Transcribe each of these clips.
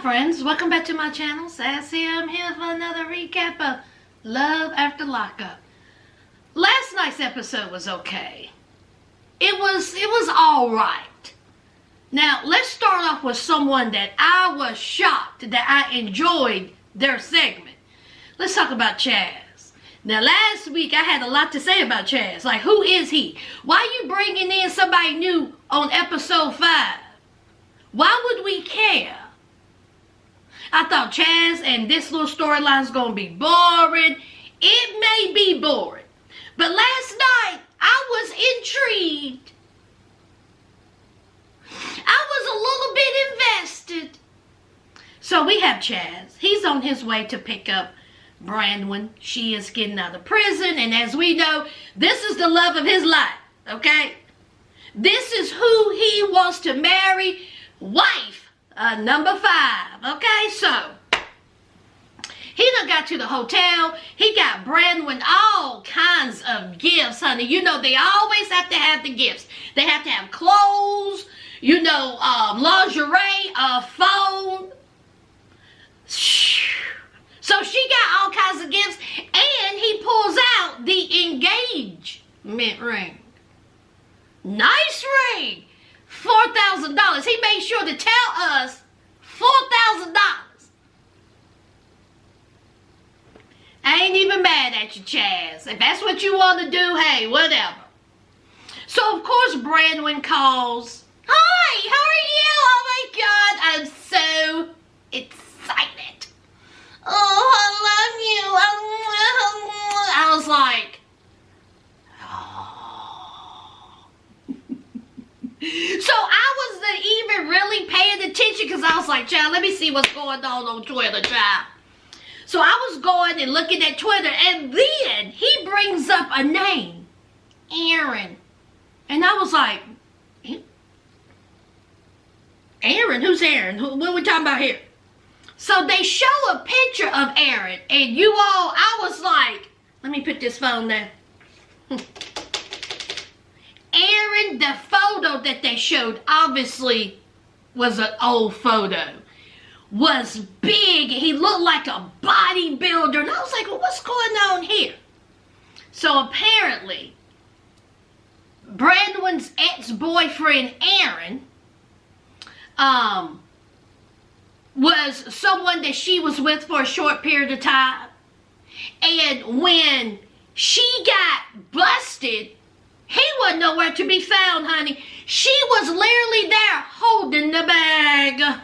friends, welcome back to my channel. Sassy, I'm here for another recap of Love After Lockup. Last night's episode was okay. It was alright. Now, let's start off with someone that I was shocked that I enjoyed their segment. Let's talk about Chazz. Now, last week I had a lot to say about Chazz. Like, who is he? Why are you bringing in somebody new on episode 5? Why would we care? I thought Chazz and this little storyline is going to be boring. It may be boring. But last night, I was intrigued. I was a little bit invested. So we have Chazz. He's on his way to pick up Branwin. She is getting out of prison. And as we know, this is the love of his life. Okay? This is who he wants to marry. Wife. Number 5, okay? So, he done got to the hotel. He got Branwin all kinds of gifts, honey. You know, they always have to have the gifts. They have to have clothes, you know, lingerie, a phone. So, she got all kinds of gifts, and he pulls out the engagement ring. Nice ring. $4,000. He made sure to tell us $4,000. I ain't even mad at you, Chazz. If that's what you want to do, hey, whatever. So, of course, Branwin calls. Hi, how are you? Oh, my God, I'm so excited. Oh, I love you. I was like, so I wasn't even really paying attention because I was like, child, let me see what's going on Twitter, child. So I was going and looking at Twitter, and then he brings up a name, Aaron. And I was like, Aaron? Who's Aaron? What are we talking about here? So they show a picture of Aaron, and you all, I was like, let me put this phone there. Aaron, the photo that they showed obviously was an old photo. Was big. He looked like a bodybuilder. And I was like, well, what's going on here? So apparently, Branwin's ex-boyfriend, Aaron, was someone that she was with for a short period of time. And when she got busted, he wasn't nowhere to be found, honey. She was literally there holding the bag.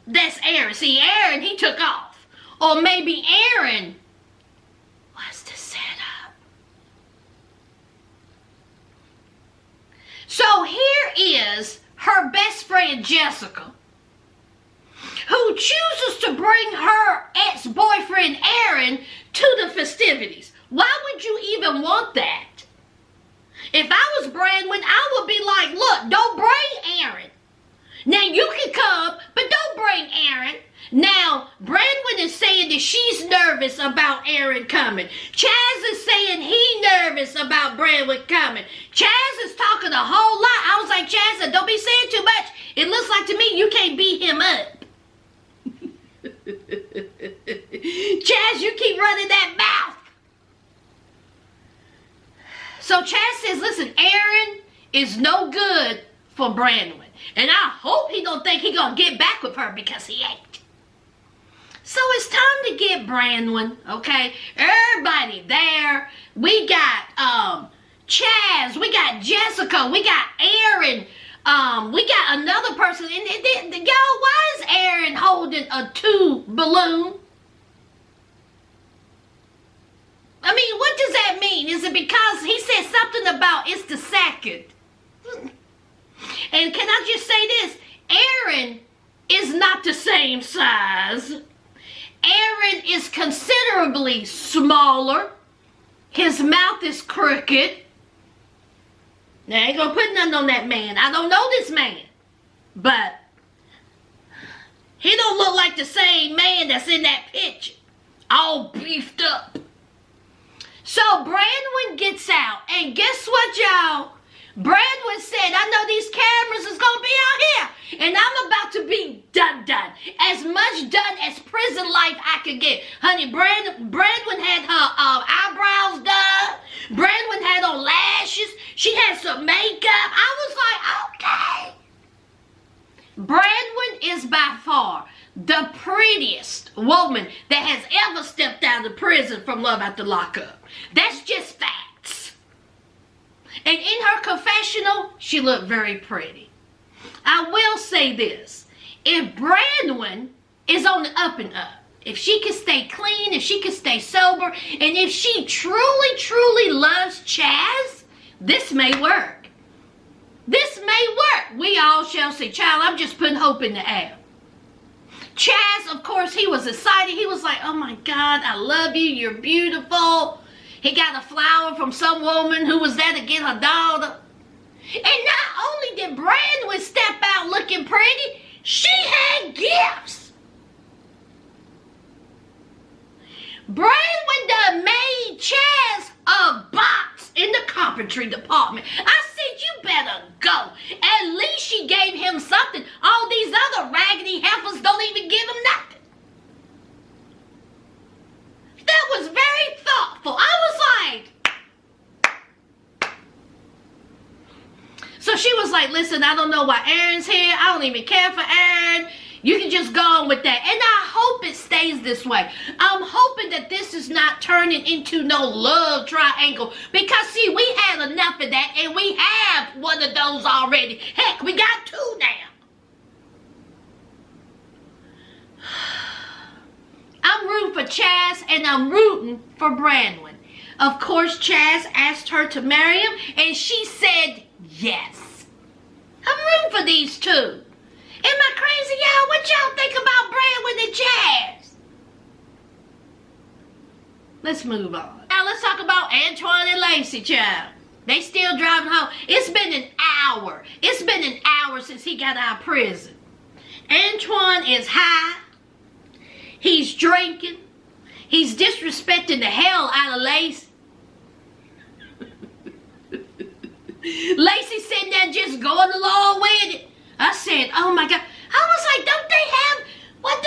That's Aaron. See, Aaron, he took off. Or maybe Aaron was the setup. So here is her best friend, Jessica, who chooses to bring her ex-boyfriend, Aaron, to the festivities. Why would you even want that? If I was Branwin, I would be like, look, don't bring Aaron. Now, you can come, but don't bring Aaron. Now, Branwin is saying that she's nervous about Aaron coming. Chazz is saying he's nervous about Branwin coming. Chazz is talking a whole lot. I was like, Chazz, don't be saying too much. It looks like to me you can't beat him up. Chazz, you keep running that mouth. So Chazz says, listen, Aaron is no good for Branwin. And I hope he don't think he gonna get back with her because he ain't. So it's time to get Branwin, okay? Everybody there. We got Chazz, we got Jessica, we got Aaron, we got another person. And y'all, why is Aaron holding a tube balloon? I mean, what does that mean? Is it because he said something about it's the second? And can I just say this? Aaron is not the same size. Aaron is considerably smaller. His mouth is crooked. Now, I ain't gonna put nothing on that man. I don't know this man. But he don't look like the same man that's in that picture. All beefed up. So Branwin gets out, and guess what, y'all? Branwin said, I know these cameras is going to be out here, and I'm about to be done. As much done as prison life I could get. Honey, Branwin had her eyebrows done. Branwin had on lashes. She had some makeup. I was like, okay. Branwin is by far the prettiest woman that has ever stepped out of prison from Love After Lockup. That's just facts. And in her confessional, she looked very pretty. I will say this. If Branwin is on the up and up, if she can stay clean, if she can stay sober, and if she truly loves Chazz, this may work. This may work. We all shall see. Child, I'm just putting hope in the air. Chazz, of course, he was excited. He was like, oh my God, I love you. You're beautiful. He got a flower from some woman who was there to get her daughter. And not only did Branwin step out looking pretty, she had gifts. Branwin done made Chazz a box in the carpentry department. I said, you better go. At least she gave him something. All these other raggedy heifers don't even give him nothing. That was very thoughtful. I was like... So she was like, listen, I don't know why Aaron's here. I don't even care for Aaron. You can just go on with that. And I hope it stays this way. I'm hoping that this is not turning into no love triangle. Because, see, we had enough of that. And we have one of those already. Heck, we got two now. I'm rooting for Chazz and I'm rooting for Branwin. Of course, Chazz asked her to marry him. And she said yes. I'm rooting for these two. Am I crazy, y'all? What y'all think about Branwin and Chazz? Let's move on. Now let's talk about Antoine and Lacey, child. They still driving home. It's been an hour. It's been an hour since he got out of prison. Antoine is high. He's drinking. He's disrespecting the hell out of Lacey. Lacey sitting there just going along with it. I said, oh my God. I was like, don't they have, what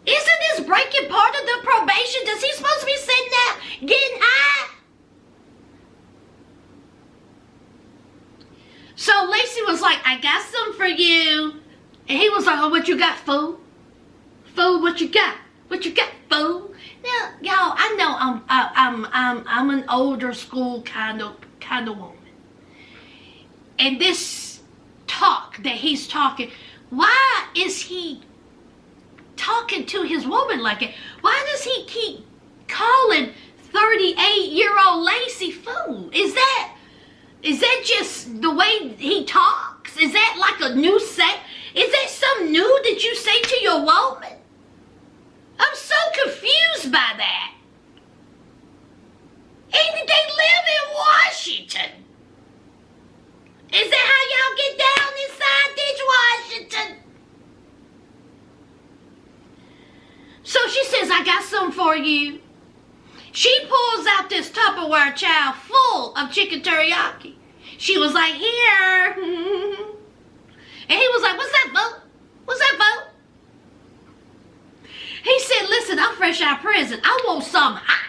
isn't this breaking part of the probation? Does he supposed to be sitting there getting high? So Lacey was like, I got some for you. And he was like, oh, what you got, fool? Fool, what you got? What you got, fool? Now, y'all, I know I'm an older school kind of woman. And this talk that he's talking, why is he talking to his woman like it? Why does he keep calling 38-year-old Lacey fool? Is that just the way he talks? Is that like a new set? Is that something new that you say to your woman? I'm so confused by that. And they live in Washington. Is that how y'all get down inside this Washington? So she says, I got some for you. She pulls out this Tupperware, child, full of chicken teriyaki. She was like, here. And he was like, what's that, Bo? What's that, Bo? He said, listen, I'm fresh out of prison. I want some hot.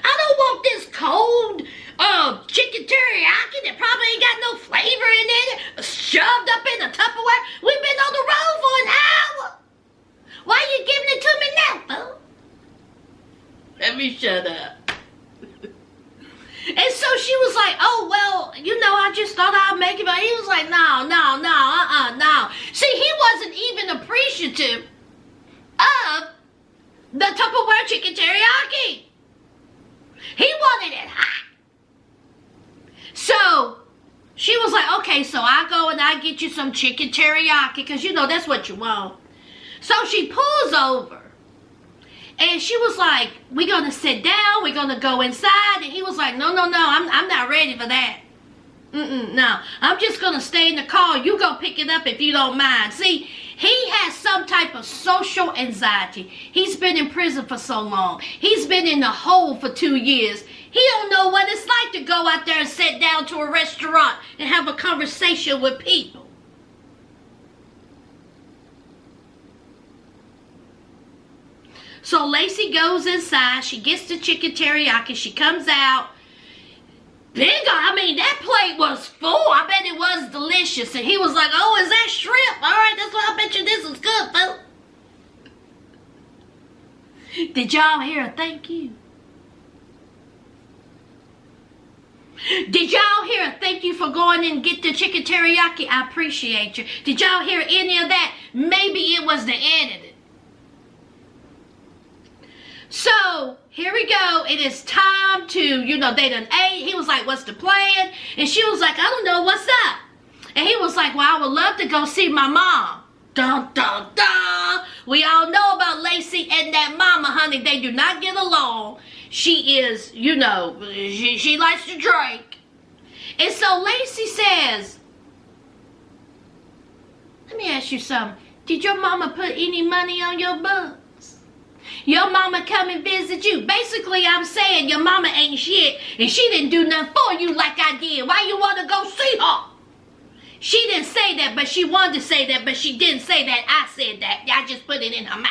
I don't want this cold chicken teriyaki that probably ain't got no flavor in it, shoved up in a Tupperware. We've been on the road for an hour. Why are you giving it to me now, fool? Let me shut up. And so she was like, oh, well, you know, I just thought I'd make it. But he was like, no. See, he wasn't even appreciative of the Tupperware chicken teriyaki. He wanted it hot. So she was like, okay, so I go and I get you some chicken teriyaki because, you know, that's what you want. So she pulls over and she was like, we're going to sit down. We're going to go inside. And he was like, no, I'm not ready for that. No, I'm just going to stay in the car. You go pick it up if you don't mind. See, he has some type of social anxiety. He's been in prison for so long. He's been in the hole for 2 years. He don't know what it's like to go out there and sit down to a restaurant and have a conversation with people. So Lacey goes inside. She gets the chicken teriyaki. She comes out. That plate was full. I bet it was delicious. And he was like, oh, is that shrimp? All right, that's what I bet you this is good, fool. Did y'all hear a thank you? Did y'all hear a thank you for going and get the chicken teriyaki? I appreciate you. Did y'all hear any of that? Maybe it was the editing. So, here we go. It is time to, they done ate. He was like, what's the plan? And she was like, I don't know, what's up? And he was like, well, I would love to go see my mom. Dun, dun, dun. We all know about Lacey and that mama, honey. They do not get along. She is, she likes to drink. And so Lacey says, let me ask you something. Did your mama put any money on your books? Your mama come and visit you. Basically, I'm saying your mama ain't shit and she didn't do nothing for you like I did. Why you want to go see her? She didn't say that, but she wanted to say that, but she didn't say that. I said that. I just put it in her mouth.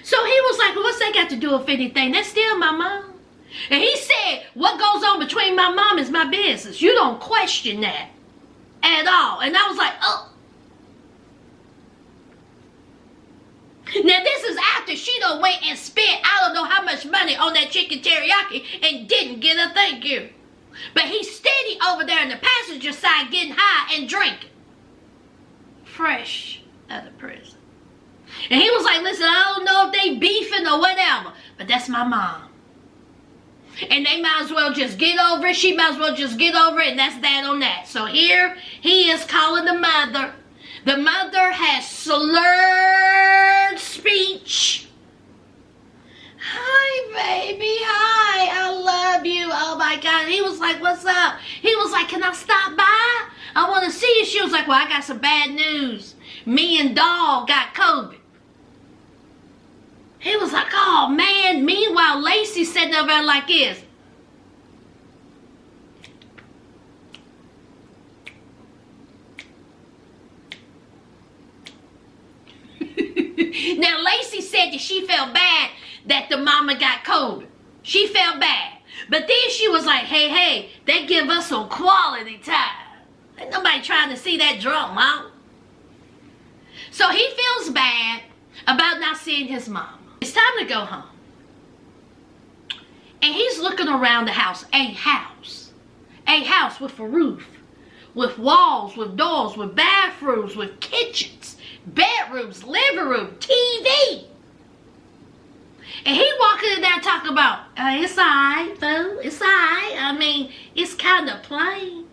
So he was like, well, what's that got to do with anything? That's still my mom. And he said, what goes on between my mom is my business. You don't question that at all. And I was like, oh. Now this is after she done went and spent I don't know how much money on that chicken teriyaki and didn't get a thank you. But he's steady over there in the passenger side getting high and drinking. Fresh out of prison. And he was like, listen, I don't know if they beefing or whatever, but that's my mom. And they might as well just get over it. She might as well just get over it, and that's that on that. So here he is calling the mother. The mother has slurred speech. Hi, baby. Hi. I love you. Oh, my God. He was like, what's up? He was like, can I stop by? I want to see you. She was like, well, I got some bad news. Me and Dog got COVID. He was like, oh, man. Meanwhile, Lacey's sitting over there like this. Now, Lacey said that she felt bad that the mama got COVID. She felt bad. But then she was like, hey, they give us some quality time. Ain't nobody trying to see that drunk, mom. So he feels bad about not seeing his mama. It's time to go home. And he's looking around the house. A house. A house with a roof. With walls, with doors, with bathrooms, with kitchens, bedrooms, living room, TV. And he walking in there talking about, it's alright, boo. It's alright. I mean, it's kind of plain.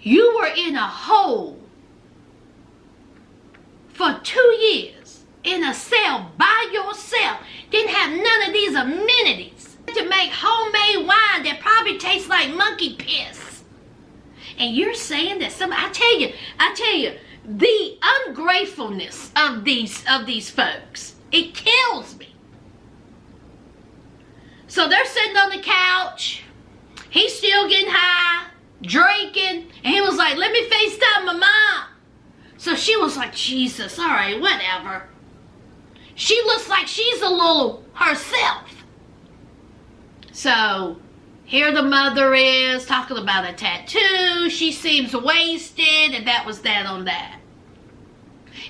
You were in a hole for 2 years in a cell by yourself. Didn't have none of these amenities. To make homemade wine that probably tastes like monkey piss. And you're saying that I tell you, the ungratefulness of these folks, it kills me. So they're sitting on the couch. He's still getting high, drinking, and he was like, let me FaceTime my mom. So she was like, Jesus, all right, whatever. She looks like she's a little herself. So here the mother is talking about a tattoo. She seems wasted, and that was that on that.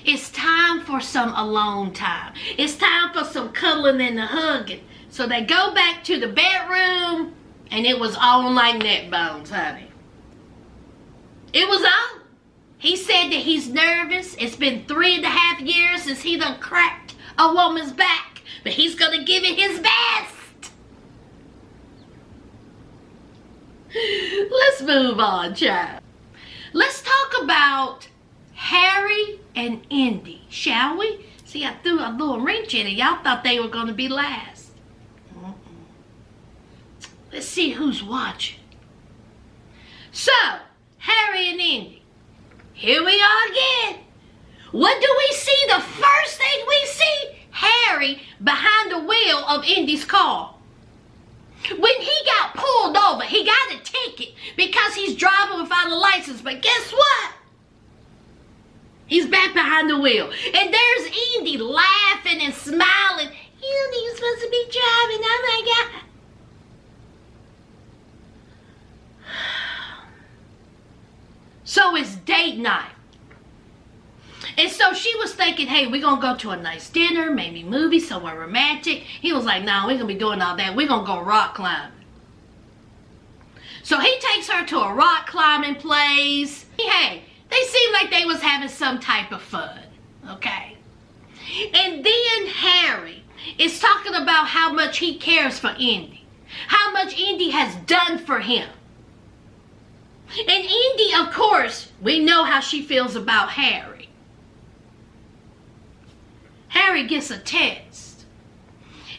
It's time for some alone time. It's time for some cuddling and hugging. So they go back to the bedroom, and it was on like neck bones, honey. It was on. He said that he's nervous. It's been 3.5 years since he done cracked a woman's back, but he's going to give it his best. Let's move on, child. Let's talk about Harry and Indy, shall we? See, I threw a little wrench in it. Y'all thought they were going to be last. Let's see who's watching. So, Harry and Indy. Here we are again. What do we see? The first thing we see, Harry behind the wheel of Indy's car. When he got pulled over, he got a ticket because he's driving without a license. But guess what? He's back behind the wheel. And there's Indy laughing and smiling. You're supposed to be driving. Oh my God. So it's date night. And so she was thinking, hey, we're going to go to a nice dinner, maybe movie, somewhere romantic. He was like, no, we're going to be doing all that. We're going to go rock climbing. So he takes her to a rock climbing place. Hey, they seemed like they was having some type of fun, okay? And then Harry is talking about how much he cares for Indy. How much Indy has done for him. And Indy, of course, we know how she feels about Harry. Harry gets a text.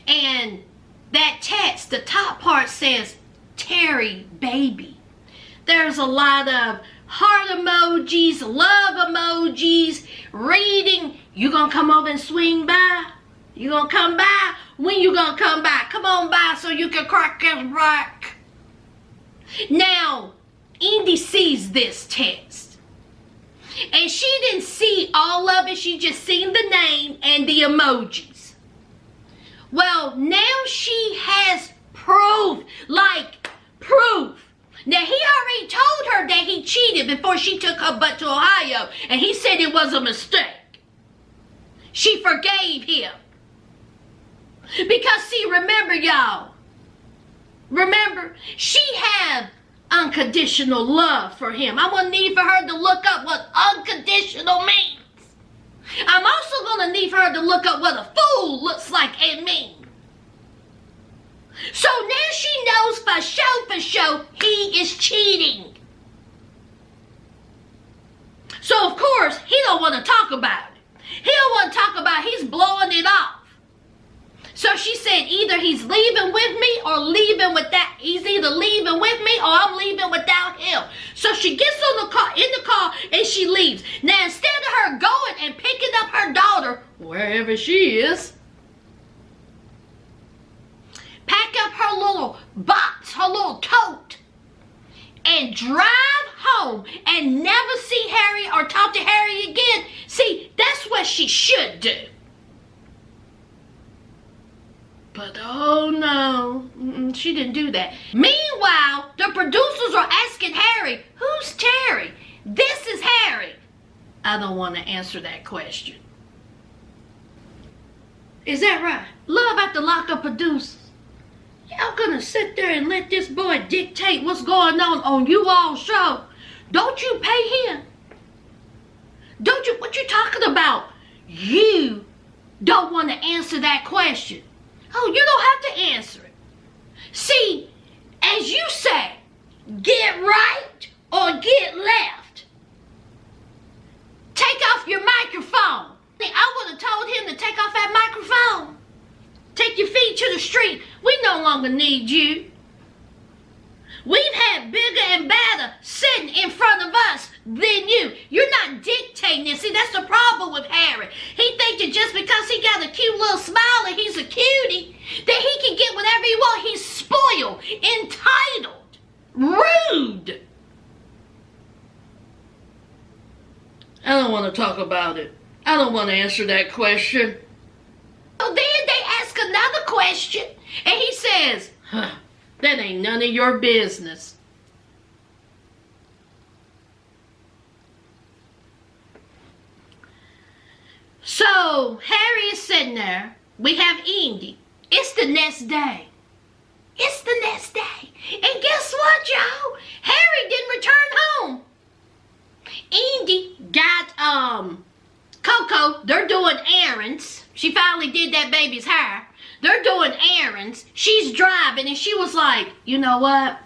And that text, the top part says, Terry, baby. There's a lot of heart emojis, love emojis, reading. You gonna come over and swing by? You gonna come by? When you gonna come by? Come on by so you can crack this back. Now, Indy sees this text. And she didn't see all of it. She just seen the name and the emojis. Well, now she has proof. Like, proof. Now, he already told her that he cheated before she took her butt to Ohio. And he said it was a mistake. She forgave him. Because, see, remember, y'all. Remember, she had unconditional love for him. I'm going to need for her to look up what unconditional means. I'm also going to need for her to look up what a fool looks like and means. So now she knows for sure he is cheating. So of course he don't want to talk about it. He don't want to talk about he's blowing it off. So she said either he's leaving with me or leaving without. He's either leaving with me or I'm leaving without him. So she gets in the car and she leaves. Now instead of her going and picking up her daughter wherever she is, pack up her little box, her little tote, and drive home and never see Harry or talk to Harry again. See, that's what she should do. But oh no, she didn't do that. Meanwhile, the producers are asking Harry, who's Terry? This is Harry. I don't want to answer that question. Is that right? Love at the Lockup producers. Y'all gonna sit there and let this boy dictate what's going on you all show? Don't you pay him? Don't you? What you talking about? You don't want to answer that question. Oh, you don't have to answer it. See, as you say, get right or get left. Take off your microphone. I would have told him to take off that microphone. Take your feet to the street. We no longer need you. We've had bigger and badder sitting in front of us than you. You're not dictating this. See, that's the problem with Harry. He thinks that just because he got a cute little smile and he's a cutie, that he can get whatever he wants. He's spoiled, entitled, rude. I don't want to talk about it. I don't want to answer that question. So then they ask another question, and he says, that ain't none of your business. So Harry is sitting there. We have Indy. It's the next day. It's the next day. And guess what, y'all? Harry didn't return home. Indy got Coco. They're doing errands. She finally did that baby's hair. They're doing errands. She's driving and she was like, you know what?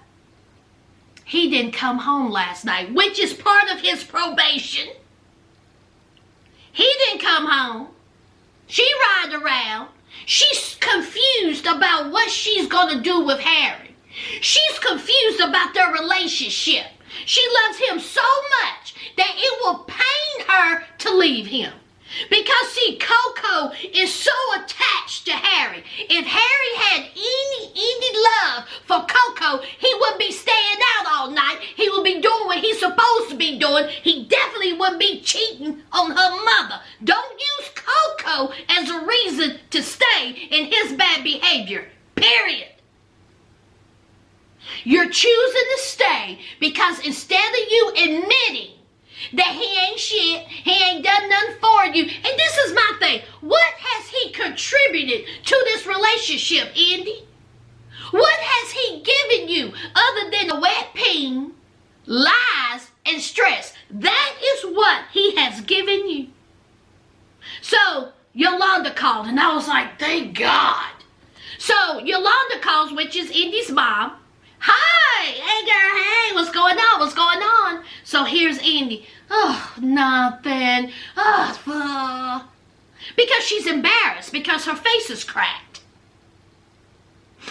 He didn't come home last night, which is part of his probation. He didn't come home. She ride around. She's confused about what she's going to do with Harry. She's confused about their relationship. She loves him so much that it will pain her to to leave him. Because, see, Coco is so attached to Harry. If Harry had any love for Coco, he wouldn't be staying out all night. He would be doing what he's supposed to be doing. He definitely wouldn't be cheating on her mother. Don't use Coco as a reason to stay in his bad behavior. Period. You're choosing to stay because instead of you admitting that he ain't shit, he ain't done nothing for you. And this is my thing. What has he contributed to this relationship, Indy? What has he given you other than a wet peen, lies, and stress? That is what he has given you. So, Yolanda called, and I was like, thank God. So, Yolanda calls, which is Indy's mom. Hi, hey girl, hey, what's going on, what's going on? So here's Indy. Oh, nothing. Because she's embarrassed, because her face is cracked.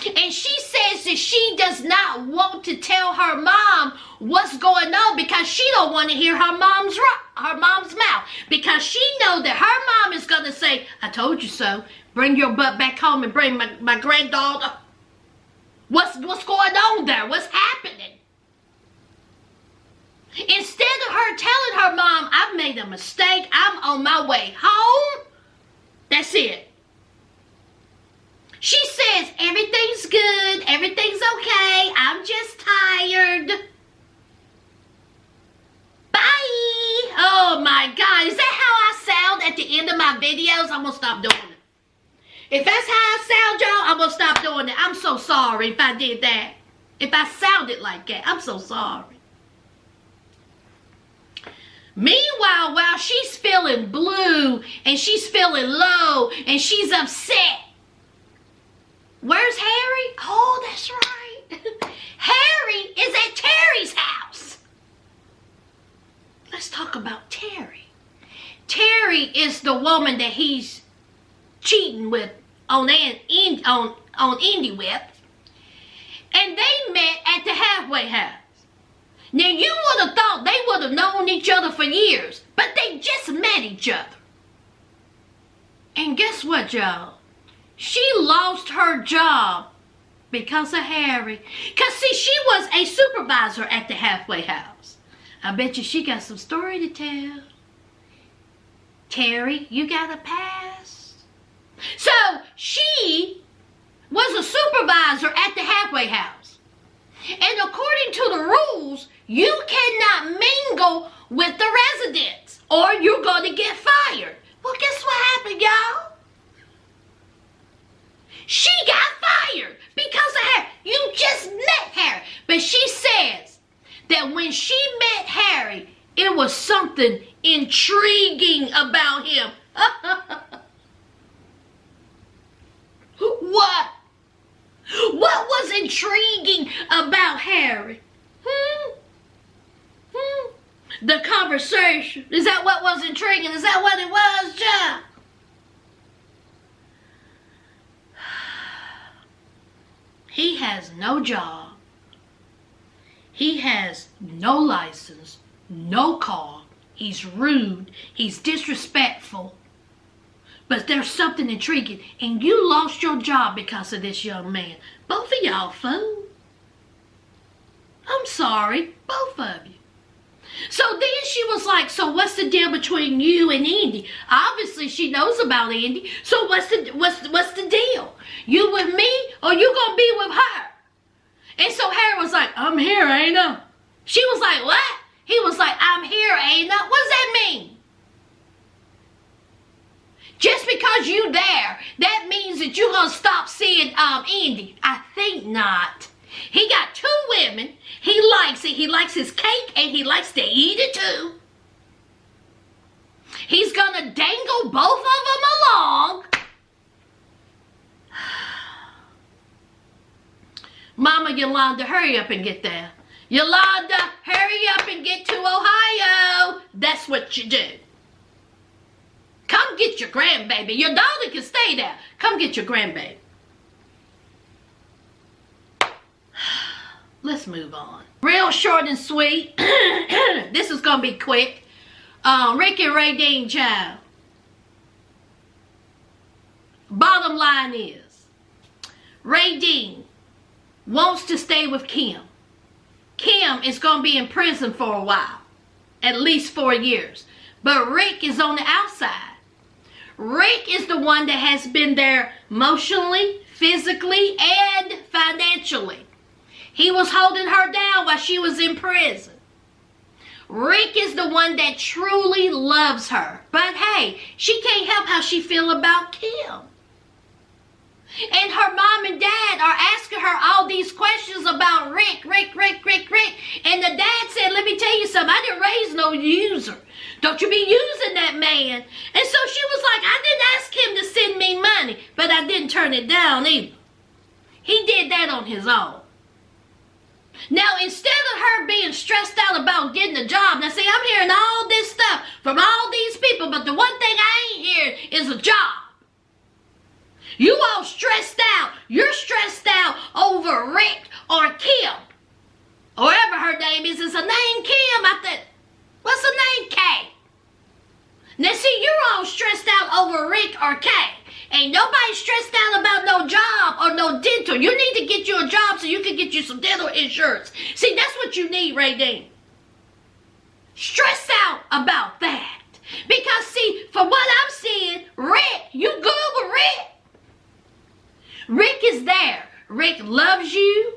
And she says that she does not want to tell her mom what's going on because she don't want to hear her mom's mouth. Because she know that her mom is going to say, I told you so. Bring your butt back home and bring my granddaughter. What's going on there? What's happening? Instead of her telling her mom, I've made a mistake, I'm on my way home, that's it. She says, everything's good, everything's okay, I'm just tired. Bye. Oh my God, is that how I sound at the end of my videos? I'm going to stop doing it. If that's how I sound, y'all, I'm going to stop doing it. I'm so sorry if I did that. If I sounded like that, I'm so sorry. Meanwhile, while she's feeling blue and she's feeling low and she's upset, where's Harry? Oh, that's right. Harry is at Terry's house. Let's talk about Terry. Terry is the woman that he's cheating with on Indy with, and they met at the halfway house. Now you would have thought they would have known each other for years, but they just met each other. And guess what, y'all? She lost her job because of Harry. Because see, she was a supervisor at the halfway house. I bet you she got some story to tell. Terry, you got a past? So, she was a supervisor at the halfway house. And according to the rules, you cannot mingle with the residents or you're going to get fired. Well, guess what happened, y'all? She got fired because of Harry. You just met Harry. But she says that when she met Harry, it was something intriguing about him. What? What was intriguing about Harry? The conversation. Is that what was intriguing? Is that what it was, John? He has no job. He has no license, no car. He's rude. He's disrespectful. But there's something intriguing. And you lost your job because of this young man. Both of y'all fool. I'm sorry. Both of you. So then she was like, so what's the deal between you and Indy? Obviously she knows about Indy. So what's the deal? You with me or you gonna be with her? And so Harry was like, I'm here, ain't I? She was like, what? He was like, I'm here, ain't I? What does that mean? Just because you there, that means that you're going to stop seeing Indy. I think not. He got two women. He likes it. He likes his cake and he likes to eat it too. He's going to dangle both of them along. Mama Yolanda, hurry up and get there. Yolanda, hurry up and get to Ohio. That's what you do. Come get your grandbaby. Your daughter can stay there. Come get your grandbaby. Let's move on. Real short and sweet. This is going to be quick. Rick and Ray Dean, child. Bottom line is, Ray Dean wants to stay with Kim. Kim is going to be in prison for a while, at least 4 years. But Rick is on the outside. Rick is the one that has been there emotionally, physically, and financially. He was holding her down while she was in prison. Rick is the one that truly loves her. But hey, she can't help how she feel about Kim. And her mom and dad are asking her all these questions about Rick. And the dad said, let me tell you something, I didn't raise no user. Don't you be using that man. And so she was like, I didn't ask him to send me money, but I didn't turn it down either. He did that on his own. Now, instead of her being stressed out about getting a job, now see, I'm hearing all this stuff from all these people, but the one thing I ain't hearing is a job. You all stressed out. You're stressed out over Rick or Kim. Or whatever her name is her name Kim? What's her name? Kay. Now see, you're all stressed out over Rick or Kay. Ain't nobody stressed out about no job or no dental. You need to get you a job so you can get you some dental insurance. See, that's what you need, Ray Dean. Stress out about that. Because see, from what I'm seeing, Rick, you good with Rick? Rick is there. Rick loves you.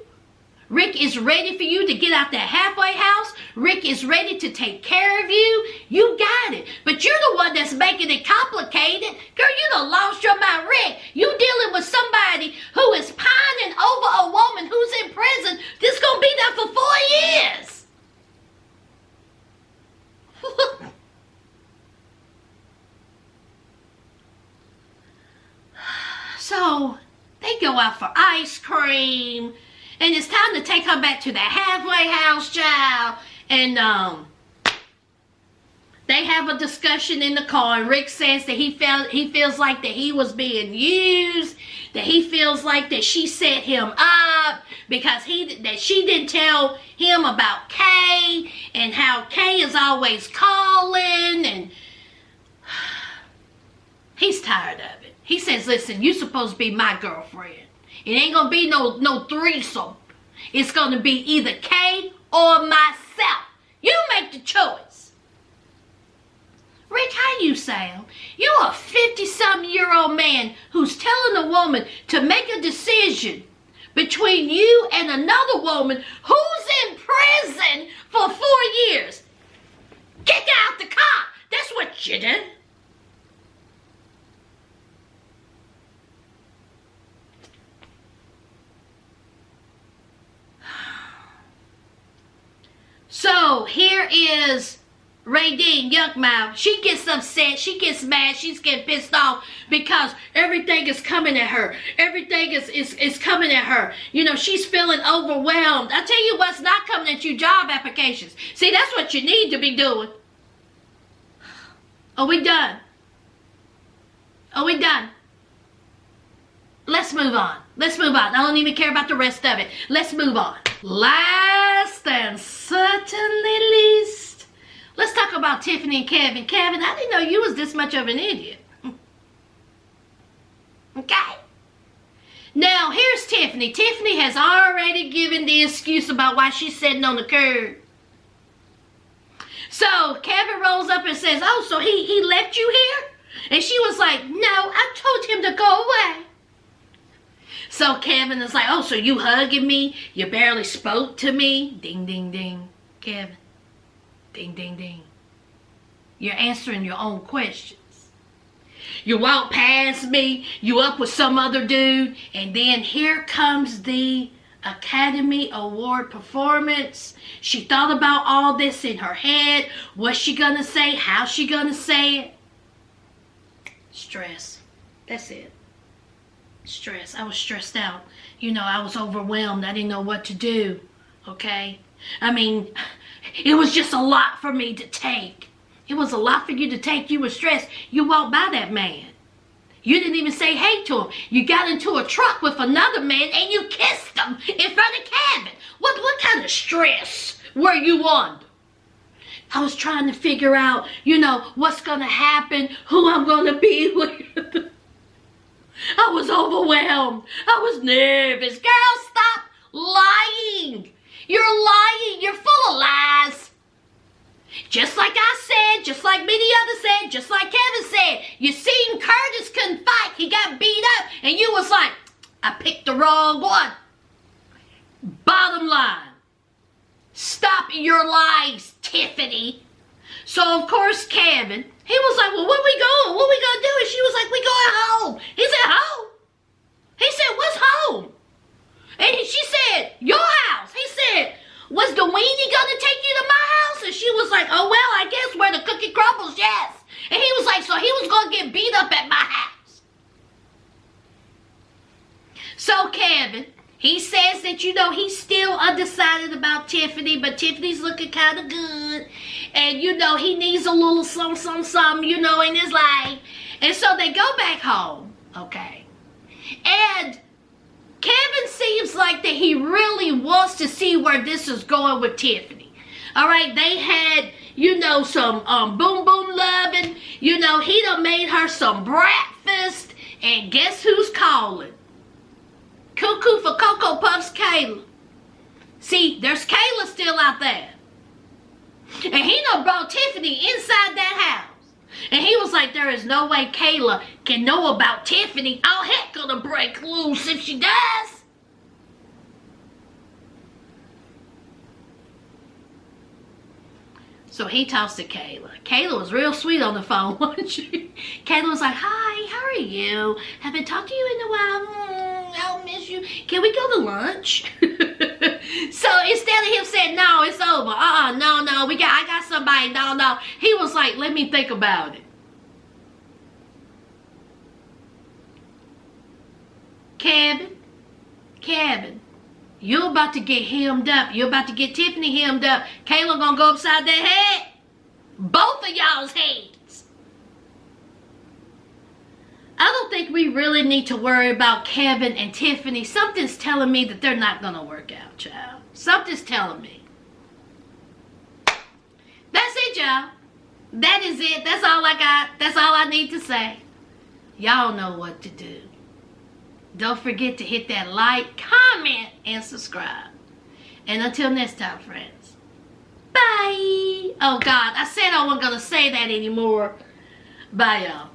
Rick is ready for you to get out that halfway house. Rick is ready to take care of you. You got it. But you're the one that's making it complicated. Girl, you done lost your mind. Rick, you dealing with somebody who is pining over a woman who's in prison that's going to be there for 4 years. So they go out for ice cream. And it's time to take her back to the halfway house, child. And they have a discussion in the car. And Rick says that he feels like that he was being used. That he feels like that she set him up because that she didn't tell him about Kay and how Kay is always calling. And he's tired of it. He says, "Listen, you're supposed to be my girlfriend. It ain't gonna be no threesome. It's gonna be either Kay or myself. You make the choice." Rick, how you sound? You're a 50-something-year-old man who's telling a woman to make a decision between you and another woman who's in prison for 4 years. Kick out the car. That's what you did. So here is Ray Dean, Yuckmouth. She gets upset. She gets mad. She's getting pissed off because everything is coming at her. Everything is coming at her. You know, she's feeling overwhelmed. I tell you what's not coming at you, job applications. See, that's what you need to be doing. Are we done? Are we done? Let's move on. Let's move on. I don't even care about the rest of it. Let's move on. Last and certainly least, let's talk about Tiffany and Kevin. Kevin, I didn't know you was this much of an idiot. Okay. Now, here's Tiffany. Tiffany has already given the excuse about why she's sitting on the curb. So, Kevin rolls up and says, "Oh, so he left you here?" And she was like, "No, I told him to go away." So Kevin is like, "Oh, so you hugging me? You barely spoke to me?" Ding, ding, ding. Kevin. Ding, ding, ding. You're answering your own questions. You walk past me, you up with some other dude, and then here comes the Academy Award performance. She thought about all this in her head. What's she gonna say? How's she gonna say it? Stress. That's it. Stress. I was stressed out. You know, I was overwhelmed. I didn't know what to do. Okay? I mean, it was just a lot for me to take. It was a lot for you to take. You were stressed. You walked by that man. You didn't even say hey to him. You got into a truck with another man and you kissed him in front of Kevin. What kind of stress were you under? I was trying to figure out, you know, what's going to happen, who I'm going to be with. I was overwhelmed. I was nervous. Girl, stop lying. You're lying. You're full of lies. Just like I said, just like many others said, just like Kevin said, you seen Curtis couldn't fight. He got beat up, and you was like, I picked the wrong one. Bottom line, stop your lies, Tiffany. So, of course, Kevin, he was like, well, where we going? What we gonna do? And she was like, we going home. He said, home? He said, what's home? And she said, your house. He said, was the weenie gonna take you to my house? And she was like, oh, well, I guess where the cookie crumbles, yes. And he was like, so he was gonna get beat up at my house. So, Kevin, he says that, you know, he's still undecided about Tiffany, but Tiffany's looking kind of good. And, you know, he needs a little something, you know, in his life. And so they go back home, okay? And Kevin seems like that he really wants to see where this is going with Tiffany. All right, they had, you know, some boom boom loving. You know, he done made her some breakfast. And guess who's calling? Cuckoo for Cocoa Puffs, Kayla. See, there's Kayla still out there. And he done brought Tiffany inside that house. And he was like, there is no way Kayla can know about Tiffany. All heck gonna break loose if she does. So he talks to Kayla. Kayla was real sweet on the phone, wasn't she? Kayla was like, hi, how are you? Haven't talked to you in a while. I'll miss you. Can we go to lunch? So instead of him saying, no, it's over. No, I got somebody. No. He was like, let me think about it. Kevin, you're about to get hemmed up. You're about to get Tiffany hemmed up. Kayla gonna go upside that head. Both of y'all's heads. I don't think we really need to worry about Kevin and Tiffany. Something's telling me that they're not gonna work out, child. Something's telling me. That's it, y'all. That is it. That's all I got. That's all I need to say. Y'all know what to do. Don't forget to hit that like, comment, and subscribe. And until next time, friends. Bye. Oh, God. I said I wasn't going to say that anymore. Bye, y'all.